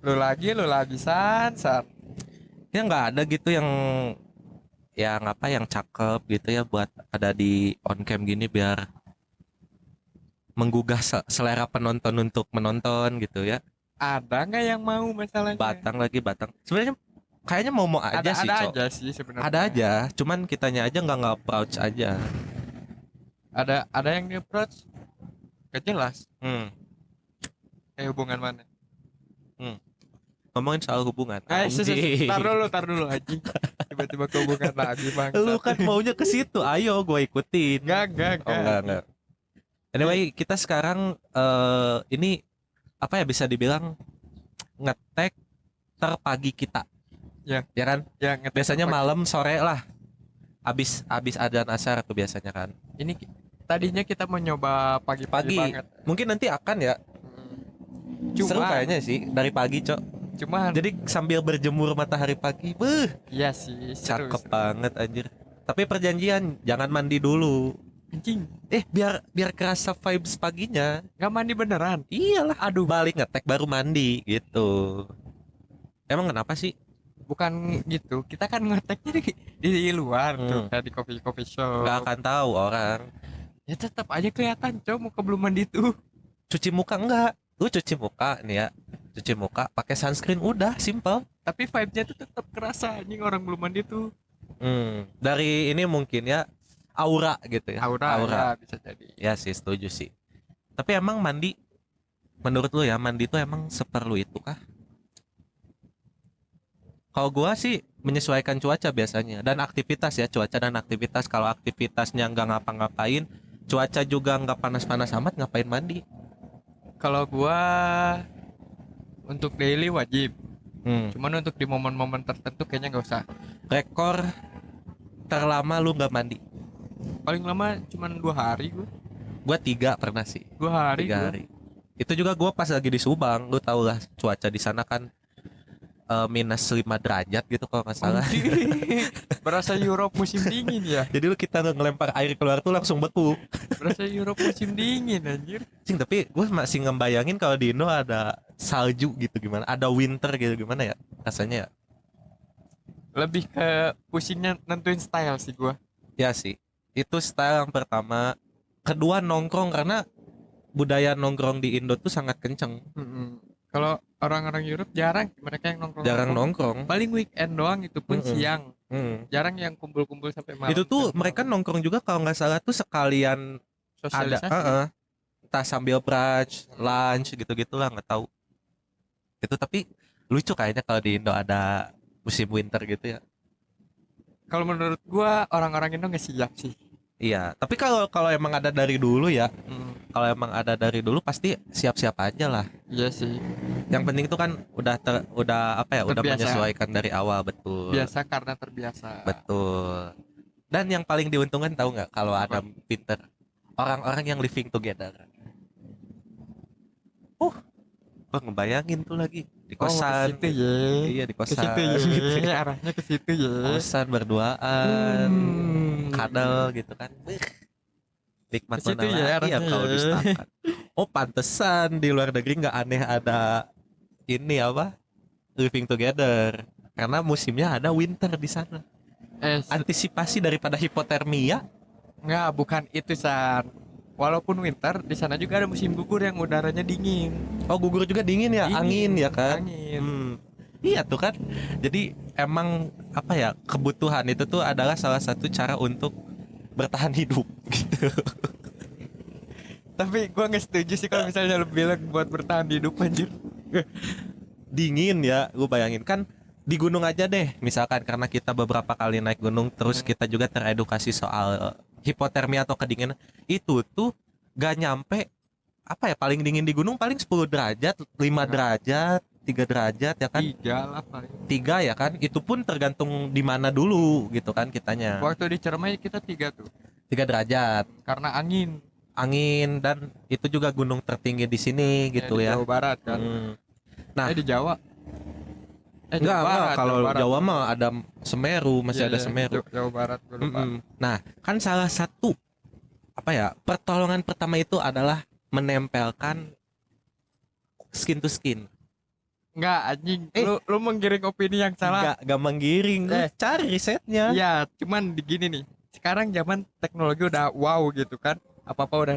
Lu lagi san. Ya nggak ada gitu yang apa yang cakep gitu ya buat ada di on cam gini biar menggugah selera penonton untuk menonton gitu ya. Ada nggak yang mau masalahnya? Batang lagi batang. Sebenarnya kayaknya mau aja sih, Ada Cok. aja sih Ada sebenarnya. aja, cuman kitanya aja nggak approach aja. Ada yang di approach gak jelas. Hmm, Hubungan mana? hmm. Ngomongin soal hubungan, Tar anjing. dulu, tar dulu anjing. Tiba-tiba ke hubungan lagi Lu bangsat. kan maunya ke situ, ayo gue ikutin. Oh Gak enggak. anjing. Nih, Anyway, kita sekarang ini apa ya bisa dibilang ngetek terpagi kita, yang ya kan? yang ngetek Biasanya pagi. malam sore lah, abis abis adzan asar tuh biasanya kan. Ini tadinya kita mau nyoba pagi-pagi Pagi, banget. mungkin nanti akan ya. Seru Cuman, kayaknya sih dari pagi, Cok. cuman, Jadi sambil berjemur matahari pagi, iya sih, seru, cakep seru. banget anjir. Tapi perjanjian jangan mandi dulu. Anjing, Biar biar kerasa vibes paginya. nggak mandi beneran. Iyalah, Aduh, balik ngetek baru mandi gitu. Emang kenapa sih? bukan gitu. Kita kan ngeteknya di luar tuh, Hmm, kayak di coffee coffee nggak shop. akan tahu orang. Ya tetap aja kelihatan, cowok muka belum mandi tuh. Cuci muka enggak? Lu cuci muka nih ya. Cuci muka pakai sunscreen udah, simple. Tapi vibe-nya tuh tetap kerasa anjing orang belum mandi tuh. Dari ini mungkin ya aura gitu ya. Aura Aura. ya bisa jadi. Ya sih, setuju sih. Tapi emang mandi menurut lu ya, mandi tuh emang seperlu itu kah? Kalau gua sih menyesuaikan cuaca biasanya dan aktivitas ya, cuaca dan aktivitas. Kalau aktivitasnya nggak ngapa-ngapain, cuaca juga nggak panas-panas amat, ngapain mandi? Kalau gua untuk daily wajib. Hmm. Cuman untuk di momen-momen tertentu kayaknya nggak usah. Rekor terlama lu nggak mandi? Paling lama cuman 2 hari gua. Gua 3 pernah sih. 2 hari Tiga gua. hari. Itu juga gua pas lagi di Subang, lu tau lah cuaca di sana kan -5 derajat gitu kalau nggak salah. Anjing. Berasa Europe musim dingin ya. Jadi lu kita ngelempar air keluar tuh langsung beku. Berasa Europe musim dingin anjir. Cing, tapi gue masih ngebayangin kalau di Indo ada salju gitu gimana, ada winter gitu gimana ya rasanya ya. Lebih ke pusingnya nentuin style sih gua. Ya sih, itu style yang pertama. Kedua nongkrong karena budaya nongkrong di Indo tuh sangat kenceng. Mm-mm. Kalau orang-orang Europe jarang mereka yang Jarang nongkrong-nongkrong. nongkrong. Paling weekend doang itu pun Mm-mm. siang. Mm. Jarang yang kumpul-kumpul sampai malam. Itu tuh Sampai mereka malam. nongkrong juga kalau nggak salah tuh sekalian ada Sosialisasi. entah sambil brunch, lunch gitu-gitulah nggak tahu. Itu tapi lucu kayaknya kalau di Indo ada musim winter gitu ya. Kalau menurut gua orang-orang Indo nggak siap sih. Iya, tapi kalau kalau emang ada dari dulu ya, Hmm, kalau emang ada dari dulu pasti siap-siap aja lah. iya sih. Yang penting itu kan udah apa ya, udah Terbiasa. menyesuaikan dari awal, betul. Biasa karena terbiasa. Betul. Dan yang paling diuntungkan tahu nggak kalau ada Apa? pinter orang-orang yang living together. Uh, gua ngebayangin tuh lagi di Oh, ke kosan. situ ya. Iya, di Ke situ kosan ya. gitu ya. Arahnya ke situ ya. Kosan berduaan, kadal gitu kan. Nikmat Ke situ mana ya lagi ya arahnya kalau ya. dustakan. Oh, pantesan di luar negeri nggak aneh ada ini apa? Living together. Karena musimnya ada winter di sana. Eh, Antisipasi daripada hipotermia. enggak, bukan itu, San. Walaupun winter, di sana juga ada musim gugur yang udaranya dingin. Oh, gugur juga dingin ya, Dingin, angin ya kan? angin. Iya tuh kan. Jadi emang apa ya? Kebutuhan itu tuh adalah salah satu cara untuk bertahan hidup gitu. Tapi gua nggak setuju sih kalau misalnya lu bilang buat bertahan hidup anjir. Dingin ya, gue bayangin kan di gunung aja deh, misalkan karena kita beberapa kali naik gunung terus kita juga teredukasi soal hipotermia atau kedinginan. Itu tuh gak nyampe apa ya, paling dingin di gunung paling 10 derajat, 5 Enggak. derajat, 3 derajat ya kan. 3 lah paling. 3 ya kan, itu pun tergantung di mana dulu gitu kan kitanya. Waktu di Cermai kita 3 tuh. 3 derajat Karena angin. angin, dan itu juga gunung tertinggi di sini gitu Di ya. Jawa Barat kan. Nah, Di Jawa. enggak, Jawa Barat, kalau Jawa Barat. Jawa mah ada Semeru, masih Iya, ada iya, Semeru. Jawa Barat gua lupa. Nah, kan salah satu apa ya, pertolongan pertama itu adalah menempelkan skin to skin. Enggak anjing, Eh. lu menggiring opini yang salah. Gak menggiring, lu Eh. cari risetnya. Iya, cuman di gini nih. Sekarang zaman teknologi udah wow gitu kan. Apa-apa udah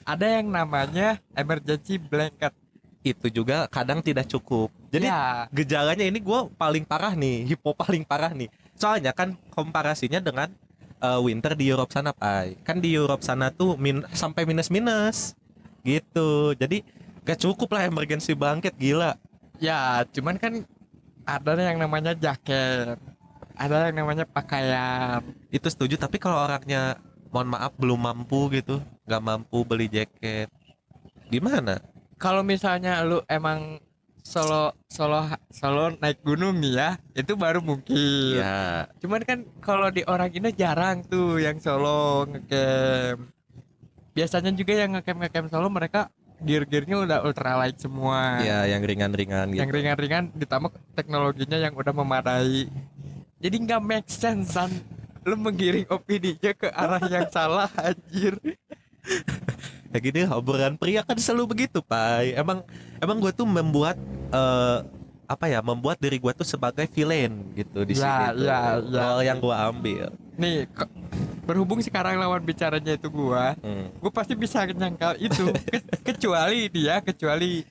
ada yang namanya emergency blanket. Itu juga kadang tidak cukup. Jadi Ya, gejalanya ini gue paling parah nih, hipo paling parah nih. Soalnya kan komparasinya dengan winter di Europe sana, Pai. Kan di Europe sana tuh sampai minus-minus gitu. Jadi gak cukup lah emergency blanket, gila. ya, cuman kan ada yang namanya jaket. Ada yang namanya pakaian. Itu setuju, tapi kalau orangnya mohon maaf belum mampu gitu, nggak mampu beli jaket, gimana? Kalau misalnya lu emang solo solo solo naik gunung nih ya, itu baru mungkin. Ya, Cuman kan kalau di orang ini jarang tuh yang solo ngecamp. Biasanya juga yang ngecamp solo mereka gear-gearnya udah ultralight semua. ya yang ringan-ringan Yang gitu. ringan-ringan ditambah teknologinya yang udah memadai. Jadi nggak make sense San. Lu menggiring opini-nya ke arah yang salah anjir. Ya gini, obrolan pria kan selalu begitu, Pai. Emang gue tuh membuat apa ya, membuat diri gue tuh sebagai villain gitu di Ya, sini tuh. ya, ya. Role yang gue ambil. Nih, berhubung sekarang lawan bicaranya itu Hmm. gua pasti bisa nyangkal itu. Kecuali dia, kecuali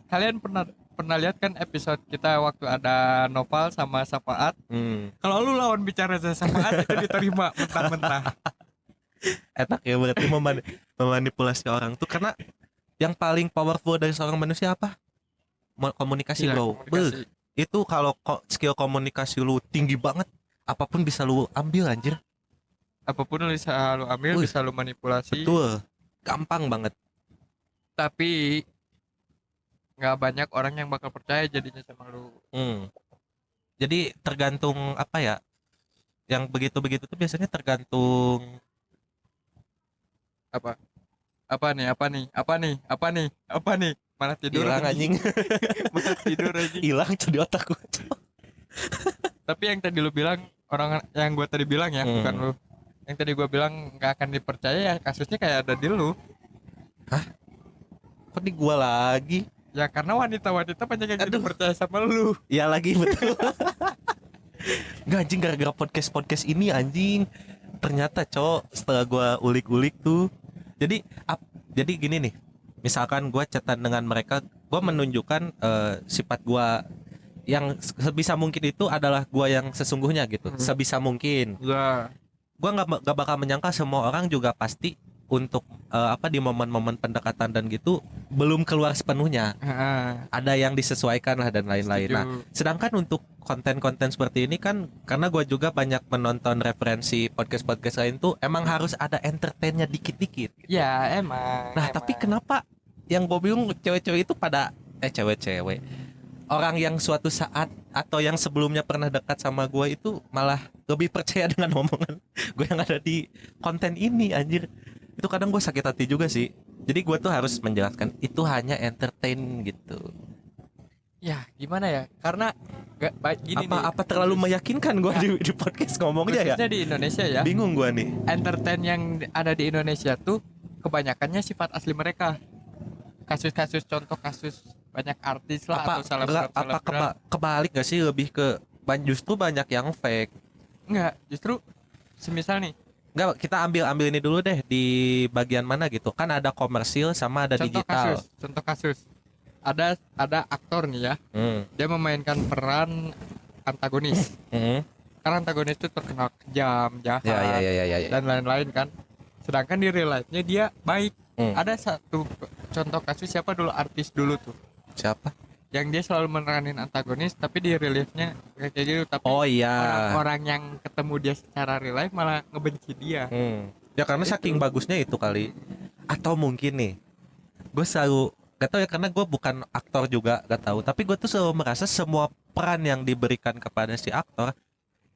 kalian pernah pernah lihat kan episode kita waktu ada Noval sama Safaat. Hmm. Kalau lu lawan bicara sama Safaat itu diterima mentah-mentah. Enak ya berarti memanipulasi orang tuh, karena yang paling powerful dari seorang manusia apa? Komunikasi, Iya, bro. komunikasi. Itu kalau skill komunikasi lu tinggi banget, apapun bisa lu ambil, anjir. Apapun lu bisa lu ambil, Wih, bisa lu manipulasi. Betul, gampang banget. Tapi nggak banyak orang yang bakal percaya jadinya sama lu. Jadi tergantung apa ya, yang begitu-begitu tuh biasanya tergantung Apa? Apa nih? Apa nih? Apa nih? Apa nih? Apa nih? Malah tidur hilang anjing. Malah tidur anjing. Hilang di otak gue. Tapi yang tadi lu bilang, orang yang gua tadi bilang ya, bukan lu. Yang tadi gua bilang nggak akan dipercaya ya, kasusnya kayak ada di lu. Kok di gua lagi? Ya karena wanita-wanita banyak yang Aduh. tidak percaya sama lu. Ya lagi betul. Nggak anjing, gara-gara podcast ini anjing. Ternyata cok, setelah gua ulik-ulik tuh. Jadi gini nih. Misalkan gua chatan dengan mereka, gua menunjukkan sifat gua yang sebisa mungkin itu adalah gua yang sesungguhnya gitu. Sebisa mungkin. Ya. Gua nggak bakal menyangka semua orang juga pasti untuk di momen-momen pendekatan dan gitu belum keluar sepenuhnya. Ada yang disesuaikan lah dan lain-lain. Setuju. Nah, sedangkan untuk konten-konten seperti ini kan, karena gua juga banyak menonton referensi podcast-podcast lain tuh, emang harus ada entertainnya dikit-dikit. Ya emang. Nah, tapi kenapa yang gue bingung, cewek-cewek itu pada cewek-cewek, orang yang suatu saat atau yang sebelumnya pernah dekat sama gue itu malah lebih percaya dengan omongan gue yang ada di konten ini, anjir. Itu kadang gue sakit hati juga sih. Jadi gue tuh harus menjelaskan itu hanya entertain gitu. Ya gimana ya? Karena gak baik gini nih. Apa terlalu meyakinkan gue di podcast ngomongnya ya? Khususnya di Indonesia ya. Bingung gue nih. Entertain yang ada di Indonesia tuh kebanyakannya sifat asli mereka. Kasus-kasus, contoh kasus banyak artis lah atau selebgram. Kebalik gak sih, lebih ke justru banyak yang fake? Enggak, justru semisal nih, Enggak, kita ambil ini dulu deh, di bagian mana gitu. Kan ada komersil sama ada digital. contoh kasus. Ada aktor nih ya, dia memainkan peran antagonis. Karena antagonis itu terkenal kejam, jahat, Ya. dan lain-lain kan. Sedangkan di real life-nya dia baik. Ada satu contoh kasus, siapa dulu artis dulu tuh, Siapa? yang dia selalu meranin antagonis tapi di real life-nya kayak gitu, tapi Oh iya. orang-orang yang ketemu dia secara real life malah ngebenci dia. Ya karena saking bagusnya itu kali. Atau mungkin nih, gue selalu gak tau ya, karena gue bukan aktor juga, gak tahu. Tapi gue tuh selalu merasa semua peran yang diberikan kepada si aktor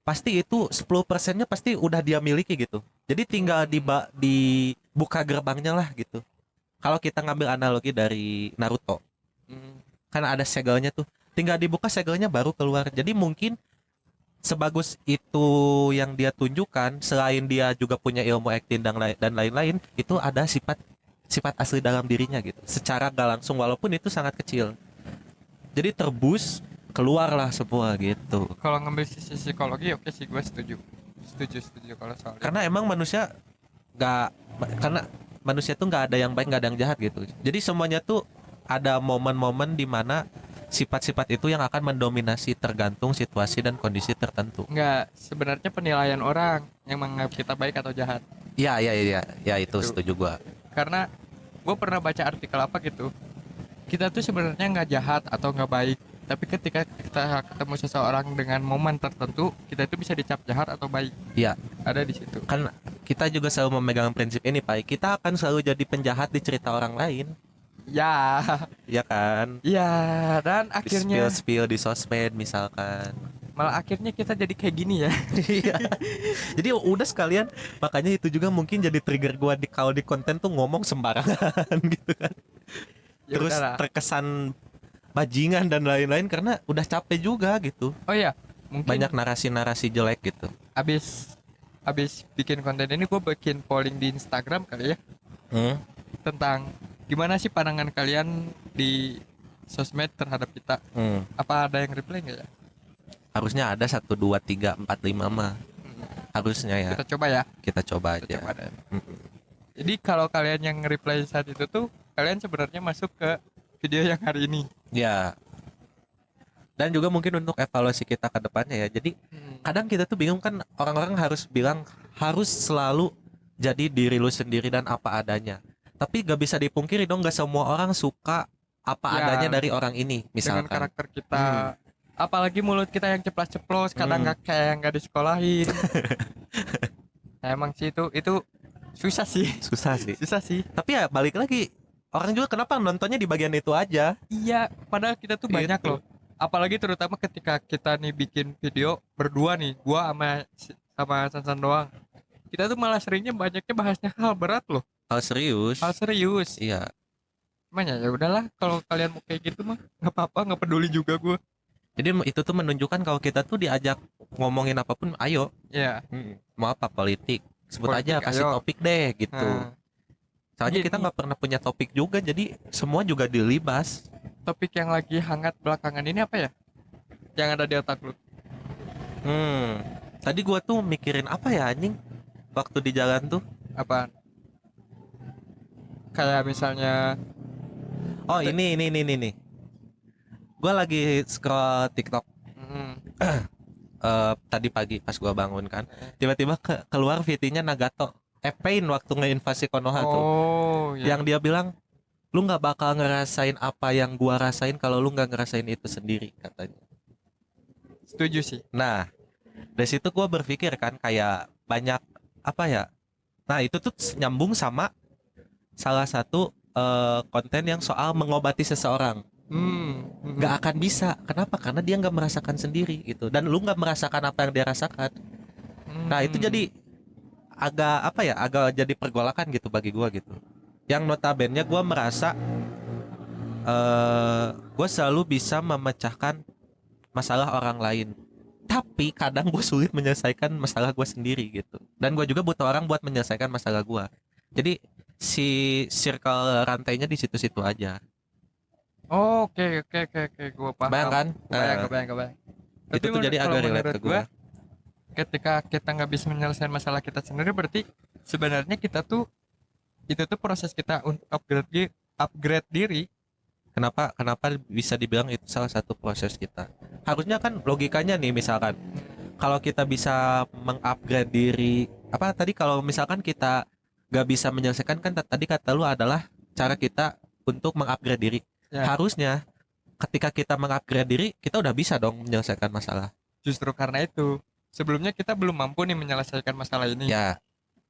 pasti itu 10%-nya pasti udah dia miliki gitu. Jadi tinggal dibuka gerbangnya lah gitu. Kalau kita ngambil analogi dari Naruto, kan ada segelnya tuh, tinggal dibuka segelnya baru keluar. Jadi mungkin sebagus itu yang dia tunjukkan, selain dia juga punya ilmu acting dan lain-lain, itu ada sifat asli dalam dirinya gitu. Secara gak langsung, walaupun itu sangat kecil. Jadi terbus keluarlah semua gitu. Kalau ngambil sisi psikologi, oke sih, gue setuju. Setuju kalau soal itu. Karena emang manusia nggak karena manusia tuh nggak ada yang baik nggak ada yang jahat gitu. Jadi semuanya tuh ada momen-momen di mana sifat-sifat itu yang akan mendominasi tergantung situasi dan kondisi tertentu. Enggak, sebenarnya penilaian orang yang menganggap kita baik atau jahat. Ya itu Itu. setuju gua. Karena gue pernah baca artikel apa gitu, kita tuh sebenarnya nggak jahat atau nggak baik, tapi ketika kita ketemu seseorang dengan momen tertentu, kita itu bisa dicap jahat atau baik. Ya, Ada di situ. kan kita juga selalu memegang prinsip ini, Pak. Kita akan selalu jadi penjahat di cerita orang lain, Ya, ya kan? ya, dan akhirnya Spill di sosmed misalkan. malah akhirnya kita jadi kayak gini ya. Iya. Jadi udah sekalian, makanya itu juga mungkin jadi trigger gua kalau di konten tuh ngomong sembarangan gitu kan. Ya Terus udahlah. terkesan bajingan dan lain-lain karena udah capek juga gitu. Oh ya, mungkin Banyak narasi-narasi jelek gitu. abis abis bikin konten ini gue bikin polling di Instagram kali ya, Hmm? tentang gimana sih pandangan kalian di sosmed terhadap kita. Hmm. Apa ada yang reply nggak ya? Harusnya ada 1 2 3 4 5 mah. Harusnya ya. Kita coba ya. Kita coba Kita aja. coba deh. Mm-mm. Jadi kalau kalian yang reply saat itu tuh, kalian sebenarnya masuk ke video yang hari ini. Ya. Dan juga mungkin untuk evaluasi kita ke depannya ya. Jadi kadang kita tuh bingung kan, orang-orang harus bilang harus selalu jadi diri lu sendiri dan apa adanya. Tapi gak bisa dipungkiri dong, gak semua orang suka apa Ya, adanya dari orang ini dengan misalkan. karakter kita. Apalagi mulut kita yang ceplas-ceplos, kadang Hmm. nggak kayak yang nggak disekolahin. Nah, emang sih itu susah sih. Susah sih. Susah sih. Tapi ya balik lagi, orang juga kenapa nontonnya di bagian itu aja. Iya, padahal kita tuh banyak Gitu. loh. Apalagi terutama ketika kita nih bikin video berdua nih, gua sama Sansan doang. Kita tuh malah seringnya banyaknya bahasnya hal berat loh, Hal serius. hal serius. Iya. Cuman ya udahlah, kalau kalian mau kayak gitu mah nggak apa-apa, nggak peduli juga gua. Jadi itu tuh menunjukkan kalau kita tuh diajak ngomongin apapun, ayo. Ya. Mau apa, politik, sebut aja, Politik, kasih ayo. topik deh gitu. Nah, Soalnya kita Gini. nggak pernah punya topik juga, jadi semua juga dilibas. topik yang lagi hangat belakangan ini apa ya? Yang ada di otak lu? Tadi gua tuh mikirin apa ya anjing, waktu di jalan tuh. Apa? Kayak misalnya, Oh ini nih. Gua lagi scroll TikTok mm, tadi pagi pas gua bangun kan. Tiba-tiba keluar VT-nya Nagato. Pain waktu ngeinvasi Konoha tuh. oh ya, Yang dia bilang, lu nggak bakal ngerasain apa yang gua rasain kalau lu nggak ngerasain itu sendiri, katanya. setuju sih. Nah, dari situ gua berpikir kan, kayak banyak apa ya. Nah, itu tuh nyambung sama salah satu konten yang soal mengobati seseorang. Nggak akan bisa. Kenapa? Karena dia nggak merasakan sendiri gitu. Dan lu nggak merasakan apa yang dia rasakan. Nah, itu jadi agak apa ya, agak jadi pergolakan gitu bagi gua gitu. Yang notabene gua merasa gua selalu bisa memecahkan masalah orang lain, tapi kadang gue sulit menyelesaikan masalah gue sendiri gitu. Dan gue juga butuh orang buat menyelesaikan masalah gue. Jadi si circle rantainya di situ-situ aja. Oh, oke, gue paham. Kebayang kan? Kebayang. Itu tuh jadi agak relate ke gue. Ketika kita nggak bisa menyelesaikan masalah kita sendiri, berarti sebenarnya kita tuh, itu tuh proses kita untuk upgrade diri. Kenapa bisa dibilang itu salah satu proses kita? Harusnya kan logikanya nih, misalkan kalau kita bisa mengupgrade diri, apa tadi, kalau misalkan kita gak bisa menyelesaikan, kan tadi kata lu adalah cara kita untuk mengupgrade diri. Ya. Harusnya ketika kita mengupgrade diri, kita udah bisa dong menyelesaikan masalah. Justru karena itu, sebelumnya kita belum mampu nih menyelesaikan masalah ini. Ya,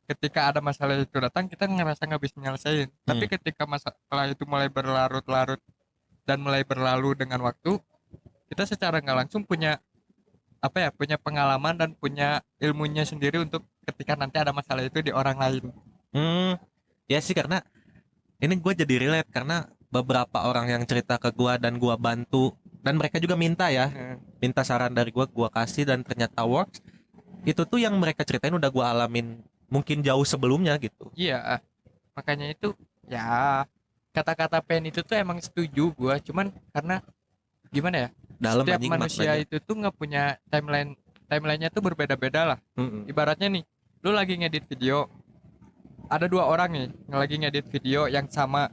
Ketika ada masalah itu datang, kita ngerasa nggak bisa nyelesain. Tapi ketika masalah itu mulai berlarut-larut dan mulai berlalu dengan waktu, kita secara nggak langsung punya apa ya, punya pengalaman dan punya ilmunya sendiri untuk ketika nanti ada masalah itu di orang lain. ya sih, karena ini gue jadi relate karena beberapa orang yang cerita ke gue dan gue bantu, dan mereka juga minta minta saran dari gue kasih, dan ternyata works. Itu tuh yang mereka ceritain udah gue alamin mungkin jauh sebelumnya gitu. Iya, makanya itu ya, kata-kata pen itu tuh emang setuju gua, cuman karena gimana ya? Dalam Setiap anjing manusia maknanya. itu tuh nggak punya timelinenya tuh berbeda-beda lah. Mm-mm. Ibaratnya nih, lu lagi ngedit video, ada dua orang nih yang lagi ngedit video yang sama.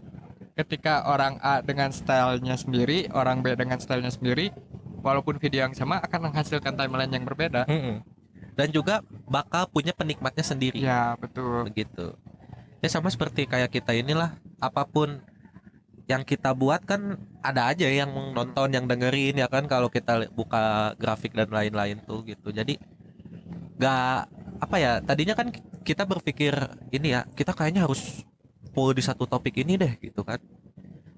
Ketika orang A dengan stylenya sendiri, orang B dengan stylenya sendiri, walaupun video yang sama akan menghasilkan timeline yang berbeda. Mm-mm. Dan juga bakal punya penikmatnya sendiri. Ya betul. Begitu. Ya sama seperti kayak kita inilah, apapun yang kita buat kan ada aja yang nonton, yang dengerin ya kan, kalau kita buka grafik dan lain-lain tuh gitu. Jadi gak apa ya, tadinya kan kita berpikir ini ya, kita kayaknya harus full di satu topik ini deh gitu kan.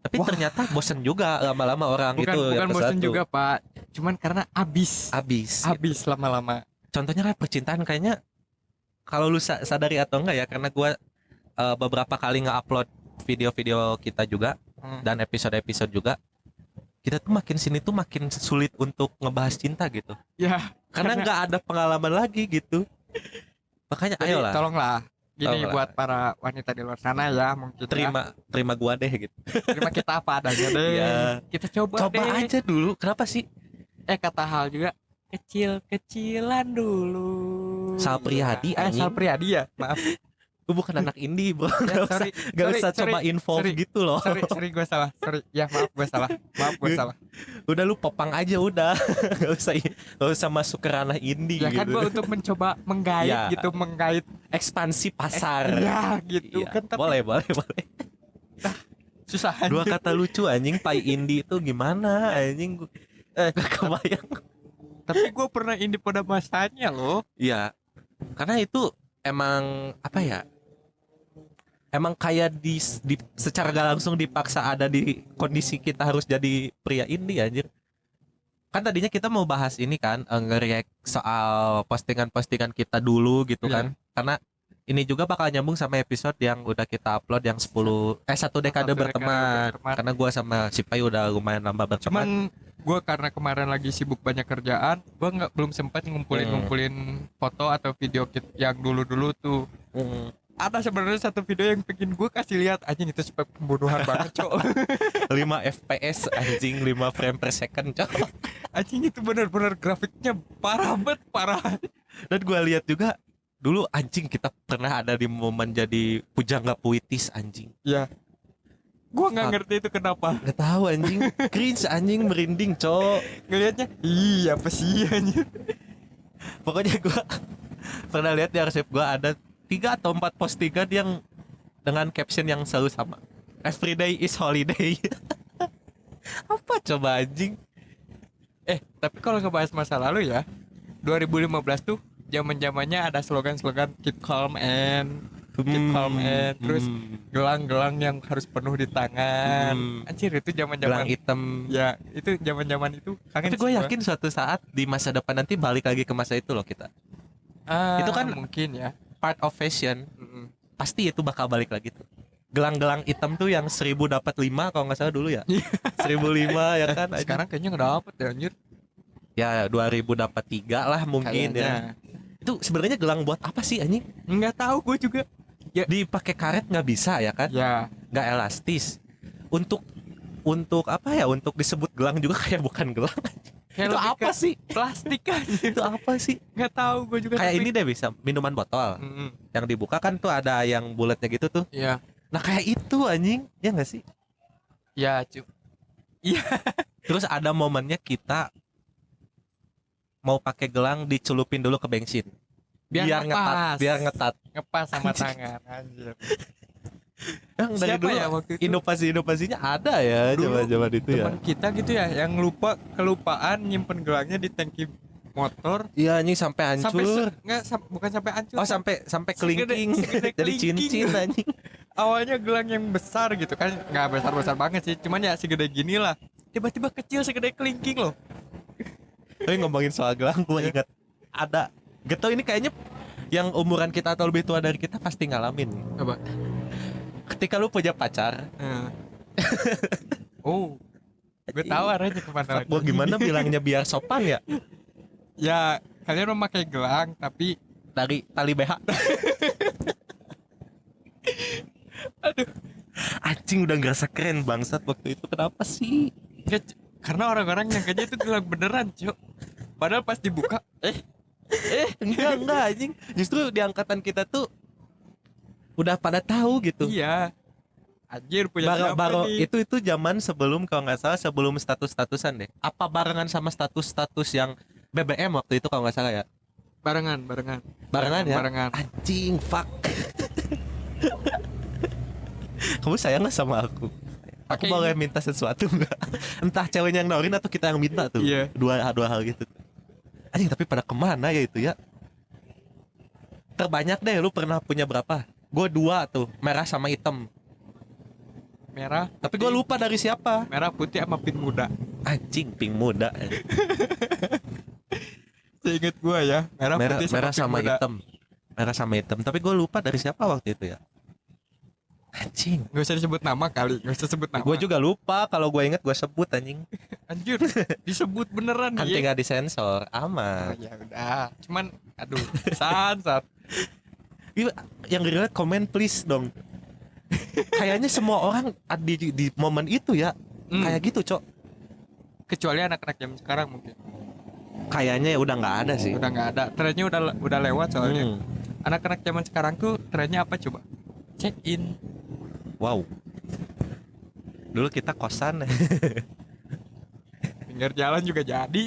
Tapi Wah. ternyata bosen juga lama-lama orang Bukan itu yang bukan bosen kesatu. juga Pak, cuman karena abis Habis. lama-lama. Contohnya kayak percintaan, kayaknya kalau lu sadari atau enggak ya, karena gua beberapa kali nge-upload video-video kita juga dan episode-episode juga, kita tuh makin sini tuh makin sulit untuk ngebahas cinta gitu, Ya karena nggak ada pengalaman lagi gitu. Makanya jadi ayolah, tolonglah gini Tolonglah. buat para wanita di luar sana ya, mungkin terima gua deh gitu. terima kita apa adanya deh. Iya. Kita coba Coba deh. aja dulu, kenapa sih? Kata Hal juga, kecil-kecilan dulu. Sal Priadi, anjing. Sal Priadi ya, maaf. Gua bukan anak indie bro. Ya, Gak usah coba involve sorry. gitu loh. Sorry gue salah. Sorry. Ya maaf gue salah. Udah lu popang aja udah. Gak usah masuk ke ranah indie Ya gitu. kan gue untuk mencoba menggait Ya. gitu, menggait Ekspansi pasar. ya gitu Iya. kan, tapi Boleh. susah Dua anjir. kata lucu anjing, pai indie itu gimana anjing? Gak kebayang. Tapi gue pernah indie pada masanya loh. Iya. Karena itu emang apa ya? Emang kayak secara gak langsung dipaksa ada di kondisi kita harus jadi pria indie anjir. Kan tadinya kita mau bahas ini kan, nge-react soal postingan-postingan kita dulu gitu kan. Karena ini juga bakal nyambung sama episode yang udah kita upload yang 1 dekade berteman. Karena gua sama si Pai udah lumayan lama berteman. Cuman gue karena kemarin lagi sibuk banyak kerjaan, gue belum sempat ngumpulin foto atau video yang dulu tuh. Ada sebenarnya satu video yang pengen gue kasih lihat, anjing itu spek pembunuhan banget cok. 5 FPS anjing, 5 frame per second cok. Anjing itu benar-benar grafiknya parah banget, parah. Dan gua lihat juga dulu anjing, kita pernah ada di momen jadi pujangga puitis anjing. Ya, gue nggak ngerti itu kenapa. Nggak tahu anjing, cringe anjing, merinding cok. Ngelihatnya, iya apa sih anjing. Pokoknya gua pernah lihat di arsip gua ada 3 atau 4 postingan yang dengan caption yang selalu sama. Everyday is holiday. Apa coba anjing? Tapi kalau ngebahas masa lalu ya, 2015 tuh zaman-zamannya ada slogan-slogan keep calm and terus gelang-gelang yang harus penuh di tangan. Anjir itu gelang zaman-zaman hitam. ya, itu zaman-zaman itu kangen. Tapi gue yakin suatu saat di masa depan nanti balik lagi ke masa itu loh kita. Itu kan mungkin ya. Part of fashion. Pasti itu bakal balik lagi tuh. Gelang-gelang hitam tuh yang 1000 dapat 5 kalau nggak salah dulu ya. 1005 ya kan. Sekarang kayaknya nggak dapet ya anjir. Ya 2000 dapat 3 lah mungkin ya. Itu sebenarnya gelang buat apa sih anjing? Nggak tahu gue juga. Ya dipakai karet nggak bisa ya kan? Ya. Nggak elastis. Untuk apa ya? Untuk disebut gelang juga kayak bukan gelang. Kayak Itu lebih apa ke sih? plastik aja. Itu apa sih? Nggak tahu gue juga. Kayak tapi- ini deh, bisa minuman botol. Yang dibuka kan tuh ada yang bulatnya gitu tuh. Iya. Nah kayak itu anjing, ya nggak sih? Ya cuy. Terus ada momennya kita mau pakai gelang dicelupin dulu ke bensin. Biar ngetat, biar ngetat. Ngepas sama tangan anjir. Yang dari Siapa dulu ya waktu itu? inovasi-inovasinya ada ya Dulu zaman-zaman itu ya. Teman kita gitu ya yang kelupaan nyimpen gelangnya di tangki motor. Iya anjing sampai hancur. Bukan sampai hancur. Oh sampai kelingking. segede Jadi kelingking. cincin anjing. Awalnya gelang yang besar gitu kan, nggak besar-besar banget sih, cuman ya segede gini lah. Tiba-tiba kecil segede kelingking loh. Tapi ngomongin soal gelang, gue ingat ada. Gak tau ini kayaknya yang umuran kita atau lebih tua dari kita pasti ngalamin. Coba. Ketika lu punya pacar, Oh, gue tahu arahnya kemana lagi. gua gimana bilangnya biar sopan ya? Ya, kalian memakai gelang tapi Dari tali BH. Aduh, anjing udah ngerasa keren bangsat waktu itu. Kenapa sih? Karena orang-orang nyangkanya itu gelang beneran, Cok. Padahal pas dibuka, Enggak anjing. Justru di angkatan kita tuh udah pada tahu gitu. iya. Anjir punya siapa Baru nih? itu zaman sebelum, kalau nggak salah sebelum status-statusan deh. Apa barengan sama status-status yang BBM waktu itu kalau nggak salah ya? Barengan. Barengan ya? Barengan. Anjing, fuck. Kamu sayang nggak sama aku? Aku Pakai boleh ini. minta sesuatu nggak? Entah ceweknya yang nawarin atau kita yang minta tuh. Iya. Dua hal gitu. Anjing, tapi pada kemana ya itu ya? Terbanyak deh, lu pernah punya berapa? Gue 2 tuh, merah sama hitam. Merah. Tapi gue lupa dari siapa. Merah putih sama pink muda. Anjing, pink muda. Seinget gua ya, merah, putih Merah pink sama muda. hitam. Merah sama hitam. Tapi gue lupa dari siapa waktu itu ya. Anjing. Gak usah disebut nama kali, gak usah sebut nama. Gue juga lupa. Kalau gue inget gue sebut anjing. Anjir, disebut beneran Kan nih. tinggal disensor. Oh, Aman. ya udah, cuman aduh, san. Iya, yang relate komen please dong. Kayaknya semua orang di momen itu ya. Kayak gitu, Cok. Kecuali anak-anak zaman sekarang mungkin. Kayaknya udah nggak ada sih. Udah nggak ada, trennya udah lewat soalnya. Hmm. Anak-anak zaman sekarang tuh trennya apa coba? Check in. Wow. Dulu kita kosan. Pinggir jalan juga jadi.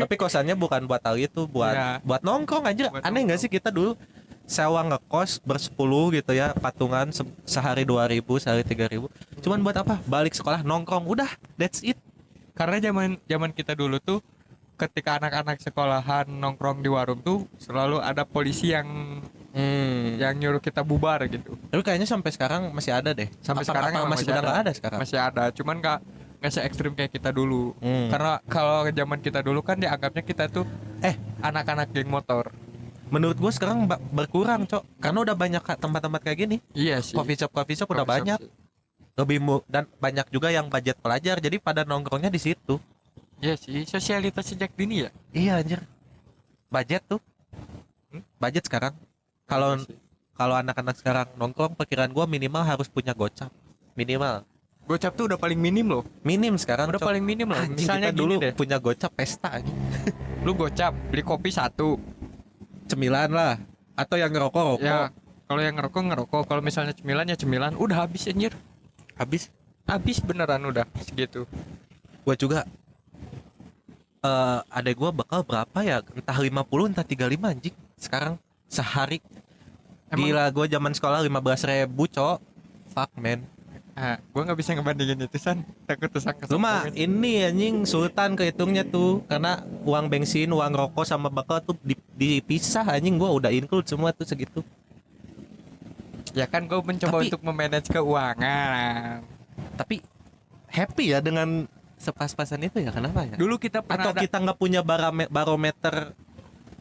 Tapi kosannya bukan buat hal itu, Iya. buat nongkrong aja. Buat Aneh nggak nongkrong. sih kita dulu sewa ngekos bersepuluh gitu ya, patungan sehari 2.000, sehari 3.000. Cuman buat apa? Balik sekolah nongkrong, udah, that's it. Karena zaman kita dulu tuh ketika anak-anak sekolahan nongkrong di warung tuh selalu ada polisi yang nyuruh kita bubar gitu. Tapi kayaknya sampai sekarang masih ada deh. Sampai sekarang emang masih udah nggak ada sekarang. Masih ada, cuman nggak se ekstrim kayak kita dulu. Karena kalau zaman kita dulu kan dianggapnya kita tuh anak-anak geng motor. Menurut gue sekarang berkurang, Cok. Karena udah banyak tempat-tempat kayak gini. Iya sih. Coffee shop udah Coffee shop banyak. sih. Dan banyak juga yang budget pelajar, jadi pada nongkrongnya di situ. Iya sih, sosialitas sejak dini ya. Iya anjir. Budget tuh. Budget sekarang. Kalau Iya sih. kalau anak-anak sekarang nongkrong, perkiraan gua minimal harus punya gocap. Minimal. Gocap tuh udah paling minim loh. Minim sekarang. Udah Cok. paling minim loh. Anjing, Misalnya kita gini dulu deh. punya gocap pesta anjing. Lu gocap beli kopi 1. Cemilan lah. Atau yang ngerokok. Ya, kalau yang ngerokok, kalau misalnya cemilan ya cemilan, udah habis anjir. Habis. Habis beneran udah segitu. Gua juga adek gua bakal berapa ya? Entah 50 entah 35 anjing. Sekarang sehari. Emang- Gila, gua zaman sekolah 15.000, Cok. Fuck man. Ah, gua nggak bisa ngebandingin itu san. Takut tersangka Lu mah sombong. ini anjing sultan kehitungnya tuh, karena uang bensin, uang rokok sama bakal tuh dipisah anjing. Gua udah include semua tuh segitu. Ya kan gua mencoba Tapi- untuk memanage keuangan. Tapi happy ya dengan sepas-pasan itu ya, kenapa ya? Dulu kita pernah Atau ada, kita nggak punya barometer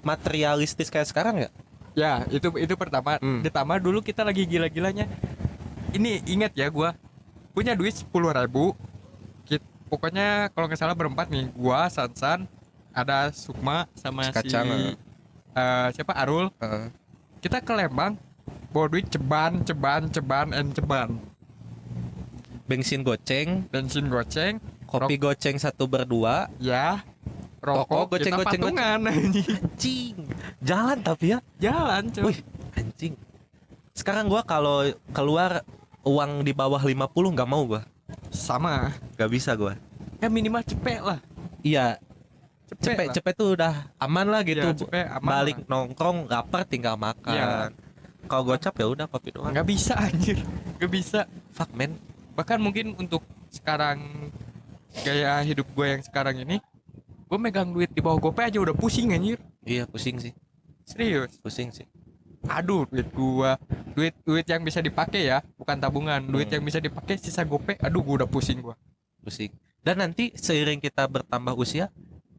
materialistis kayak sekarang ya? ya itu pertama. Ditambah dulu kita lagi gila-gilanya. Ini ingat ya gua punya duit 10.000. Pokoknya kalau nggak salah berempat nih, gua, Sansan, ada Sukma sama Si Kacang, siapa Arul. Kita ke Lembang bawa duit ceban, Bensin goceng, bensin goceng, kopi goceng 1 berdua, ya, Rokok rokok kita goceng-goceng. patungan. anjing. Jalan tapi ya. Jalan cuy. Wih, anjing. Sekarang gua kalau keluar uang di bawah 50 nggak mau gua. Sama, Nggak bisa gua. ya minimal cepet lah. Iya, Cepet lah. cepet tuh udah aman lah gitu. Ya, cepet, aman Balik lah. nongkrong lapar tinggal makan. Iya. Kalau gocap ya udah kopi doang. Nggak bisa anjir, nggak bisa. Fuck man. Bahkan mungkin untuk sekarang gaya hidup gue yang sekarang ini, gue megang duit di bawah GoPay aja udah pusing anjir. Iya, pusing sih. Serius. Pusing sih. Aduh, duit yang bisa dipakai ya, bukan tabungan. Duit yang bisa dipakai sisa GoPay. Aduh, gue udah pusing gue. Pusing. Dan nanti seiring kita bertambah usia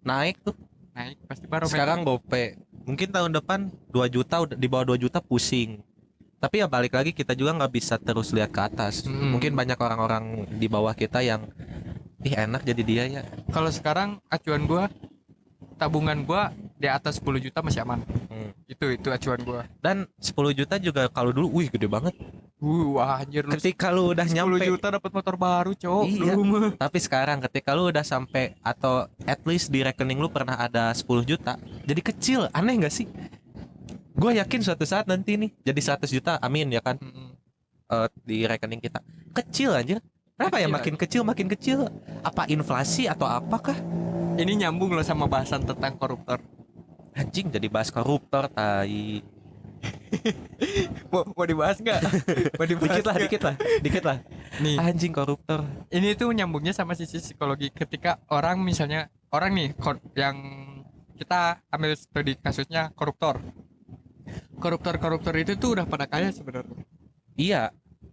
naik tuh. Naik pasti barometer. Sekarang GoPay. Mungkin tahun depan 2 juta, di bawah 2 juta pusing. Tapi ya balik lagi, kita juga nggak bisa terus lihat ke atas. Mungkin banyak orang-orang di bawah kita yang enak jadi dia ya. Kalau sekarang acuan gue, tabungan gue di atas 10 juta masih aman. Itu acuan gue. Dan 10 juta juga kalau dulu wih gede banget. Wah, anjir lu Ketika lu udah 10 nyampe, juta dapat motor baru, cowok. iya. Belum. Tapi sekarang ketika lu udah sampai atau at least di rekening lu pernah ada 10 juta, jadi kecil, aneh nggak sih? Gue yakin suatu saat nanti nih jadi 100 juta, amin ya kan, Mm-mm. di rekening kita. Kecil aja. Kenapa ya Kecil makin kecil makin kecil? Apa inflasi atau apakah? Ini nyambung loh sama bahasan tentang koruptor. Anjing jadi bahas koruptor tai. Mau dibahas nggak? Mau dibahas Dikit lah, nggak? dikit lah, dikit lah. Nih, Anjing koruptor. ini tuh nyambungnya sama sisi psikologi. Ketika orang misalnya orang nih yang kita ambil studi kasusnya koruptor. Koruptor itu tuh udah pada kaya sebenarnya. Iya.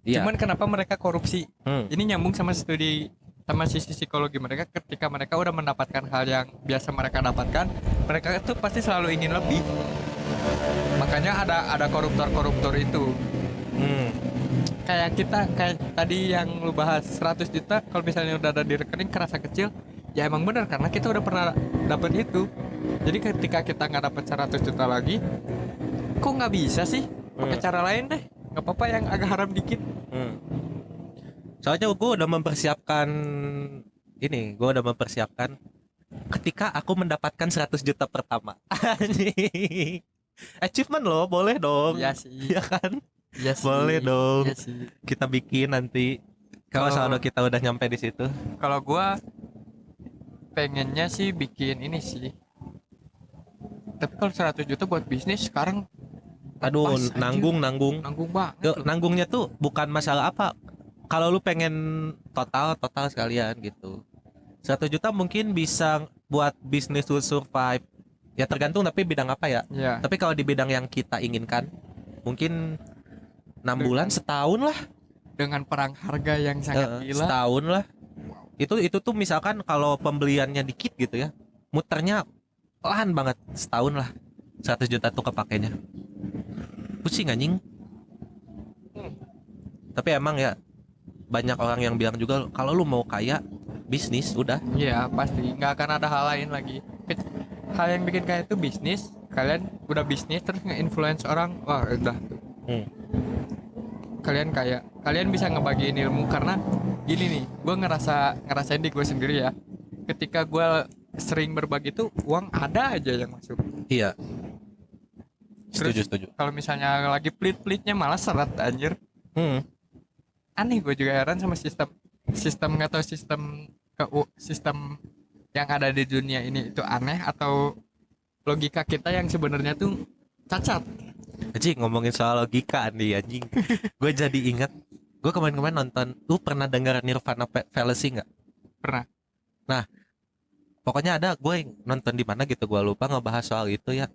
Iya. Cuman kenapa mereka korupsi? Hmm. Ini nyambung sama studi sama sisi psikologi mereka. Ketika mereka udah mendapatkan hal yang biasa mereka dapatkan, mereka itu pasti selalu ingin lebih. Makanya ada koruptor itu. Hmm. Kayak tadi yang lu bahas 100 juta kalau misalnya udah ada di rekening kerasa kecil. Ya emang benar karena kita udah pernah dapat itu. Jadi ketika kita nggak dapat 100 juta lagi, kok nggak bisa sih? Pakai cara lain deh. Nggak apa-apa yang agak haram dikit. Hmm. Soalnya gue udah mempersiapkan ini, gue udah mempersiapkan ketika aku mendapatkan 100 juta pertama. Anjing. Achievement loh, boleh dong. Iya sih. Iya kan? Iya sih. Boleh dong. Iya sih. Kita bikin nanti kalau Kalau- soalnya kita udah nyampe di situ. Kalau gua pengennya sih bikin ini sih. Tapi kalau 100 juta buat bisnis sekarang Aduh, pas, anjir. nanggung. nanggung banget. loh. Nanggungnya tuh bukan masalah apa. Kalau lu pengen total sekalian gitu. 100 juta mungkin bisa buat bisnis to survive. Ya tergantung tapi bidang apa ya. Ya, Tapi kalau di bidang yang kita inginkan, mungkin 6 bulan, setahun lah. dengan perang harga yang sangat gila. Setahun lah. Itu tuh misalkan kalau pembeliannya dikit gitu ya, muternya pelan banget, setahun lah. 100 juta tuh kepakainya. Pusing anjing. Tapi emang ya banyak orang yang bilang juga kalau lu mau kaya bisnis udah. Iya, pasti nggak akan ada hal lain lagi. Hal yang bikin kaya itu bisnis. Kalian udah bisnis terus nge-influence orang, wah udah. Hmm. Kalian kaya. Kalian bisa ngebagiin ilmu karena gini nih, gue ngerasain di gue sendiri ya. Ketika gue sering berbagi tuh uang ada aja yang masuk. Iya. Terus Setuju. kalau misalnya lagi pelit-pelitnya malah seret anjir. Hmm. Aneh, gue juga heran sama sistem nggak tahu sistem yang ada di dunia ini itu aneh atau logika kita yang sebenarnya tuh cacat. Anjing ngomongin soal logika nih anjing. Gue jadi ingat. Gue kemarin-kemarin nonton. Lu pernah dengar Nirvana Fallacy nggak? Pernah. Pokoknya ada gue nonton di mana gitu gue lupa ngebahas soal itu ya.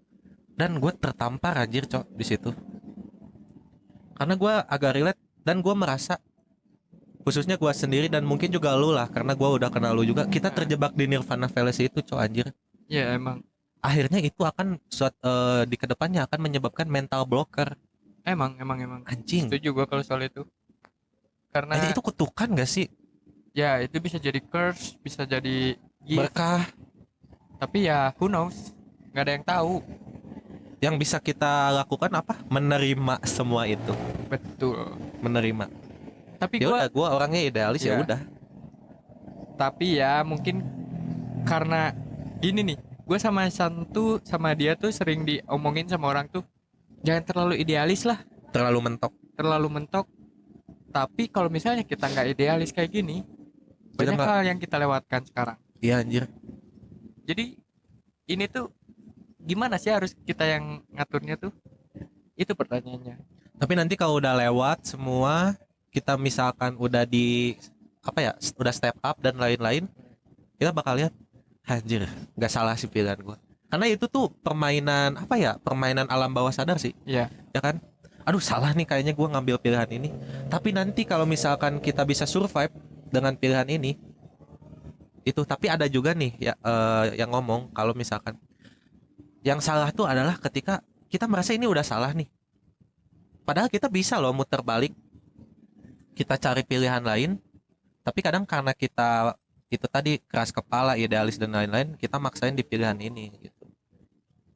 Dan gue tertampar anjir cok di situ. Karena gue agak relate dan gue merasa khususnya gue sendiri dan mungkin juga lu lah karena gue udah kenal lu juga kita terjebak di Nirvana Fallacy itu cok anjir. Ya emang Akhirnya itu akan di kedepannya akan menyebabkan mental blocker. emang Anjing. setuju gue kalau soal itu karena Anjing, itu kutukan gak sih? ya itu bisa jadi curse, bisa jadi gift, Berkah tapi ya who knows, nggak ada yang tahu. yang bisa kita lakukan apa? Menerima semua itu. Betul. Menerima. Tapi Ya gue udah, gue orangnya idealis ya Iya. udah. tapi ya mungkin karena gini nih, gue sama Santu sama dia tuh sering diomongin sama orang tuh jangan terlalu idealis lah, Terlalu mentok. terlalu mentok. Tapi kalau misalnya kita nggak idealis kayak gini, Kita banyak nggak- hal yang kita lewatkan sekarang. Iya anjir. Jadi ini tuh gimana sih harus kita yang ngaturnya tuh? Itu pertanyaannya. Tapi nanti kalau udah lewat semua, kita misalkan udah di apa ya, udah step up dan lain-lain, kita bakal lihat, anjir, nggak salah sih pilihan gua. Karena itu tuh permainan apa ya, permainan alam bawah sadar sih, Iya. ya kan? Aduh salah nih kayaknya gua ngambil pilihan ini. Tapi nanti kalau misalkan kita bisa survive dengan pilihan ini, itu tapi ada juga nih ya yang ngomong kalau misalkan yang salah tuh adalah ketika kita merasa ini udah salah nih. Padahal kita bisa loh muter balik. Kita cari pilihan lain. Tapi kadang karena kita itu tadi keras kepala, idealis dan lain-lain, kita maksain di pilihan ini gitu.